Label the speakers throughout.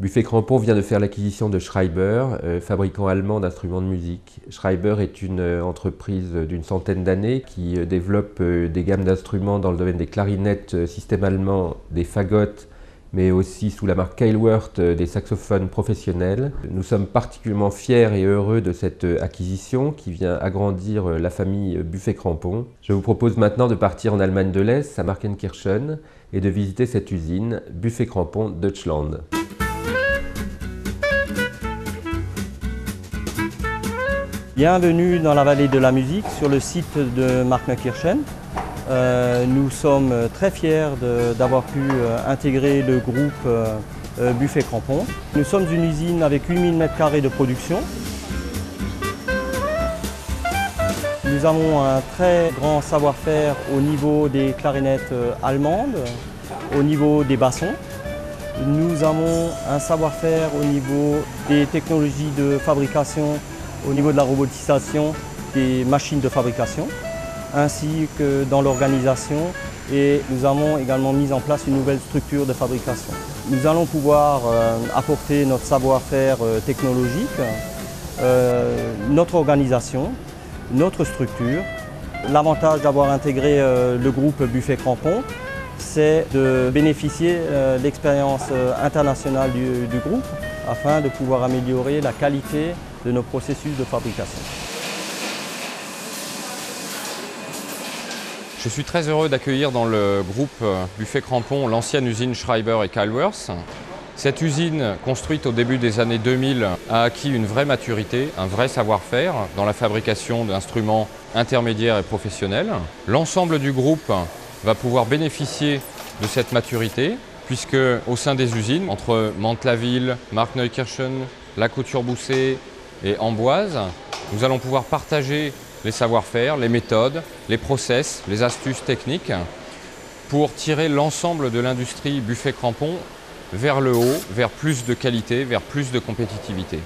Speaker 1: Buffet Crampon vient de faire l'acquisition de Schreiber, fabricant allemand d'instruments de musique. Schreiber est une entreprise d'une centaine d'années qui développe des gammes d'instruments dans le domaine des clarinettes système allemand, des fagots, mais aussi sous la marque Keilwerth des saxophones professionnels. Nous sommes particulièrement fiers et heureux de cette acquisition qui vient agrandir la famille Buffet Crampon. Je vous propose maintenant de partir en Allemagne de l'Est, à Markenkirchen, et de visiter cette usine Buffet Crampon Deutschland.
Speaker 2: Bienvenue dans la vallée de la musique sur le site de Markenkirchen. Nous sommes très fiers d'avoir pu intégrer le groupe Buffet Crampon. Nous sommes une usine avec 8000 m² de production. Nous avons un très grand savoir-faire au niveau des clarinettes allemandes, au niveau des bassons. Nous avons un savoir-faire au niveau des technologies de fabrication, au niveau de la robotisation des machines de fabrication, ainsi que dans l'organisation, et nous avons également mis en place une nouvelle structure de fabrication. Nous allons pouvoir apporter notre savoir-faire technologique, notre organisation, notre structure. L'avantage d'avoir intégré le groupe Buffet Crampon, c'est de bénéficier de l'expérience internationale du groupe afin de pouvoir améliorer la qualité de nos processus de fabrication.
Speaker 3: Je suis très heureux d'accueillir dans le groupe Buffet Crampon l'ancienne usine Schreiber et Keilwerth. Cette usine, construite au début des années 2000, a acquis une vraie maturité, un vrai savoir-faire dans la fabrication d'instruments intermédiaires et professionnels. L'ensemble du groupe va pouvoir bénéficier de cette maturité, puisque au sein des usines, entre Mantes-la-Ville, Markneukirchen, La Couture-Boussay et Amboise, nous allons pouvoir partager les savoir-faire, les méthodes, les process, les astuces techniques pour tirer l'ensemble de l'industrie Buffet Crampon vers le haut, vers plus de qualité, vers plus de compétitivité.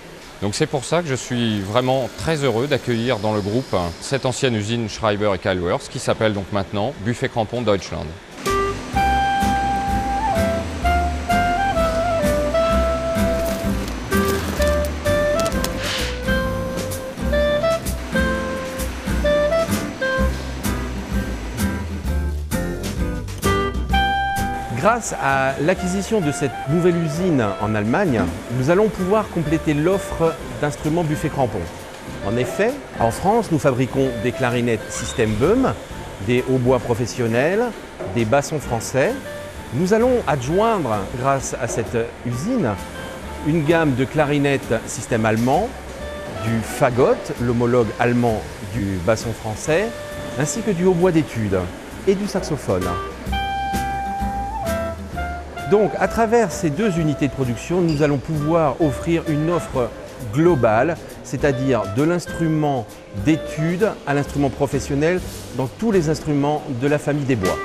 Speaker 3: Donc c'est pour ça que je suis vraiment très heureux d'accueillir dans le groupe cette ancienne usine Schreiber et Keilwerth qui s'appelle donc maintenant Buffet Crampon Deutschland.
Speaker 4: Grâce à l'acquisition de cette nouvelle usine en Allemagne, nous allons pouvoir compléter l'offre d'instruments Buffet Crampon. En effet, en France, nous fabriquons des clarinettes système Böhm, des hautbois professionnels, des bassons français. Nous allons adjoindre, grâce à cette usine, une gamme de clarinettes système allemand, du fagot, l'homologue allemand du basson français, ainsi que du hautbois d'études et du saxophone. Donc, à travers ces deux unités de production, nous allons pouvoir offrir une offre globale, c'est-à-dire de l'instrument d'étude à l'instrument professionnel dans tous les instruments de la famille des bois.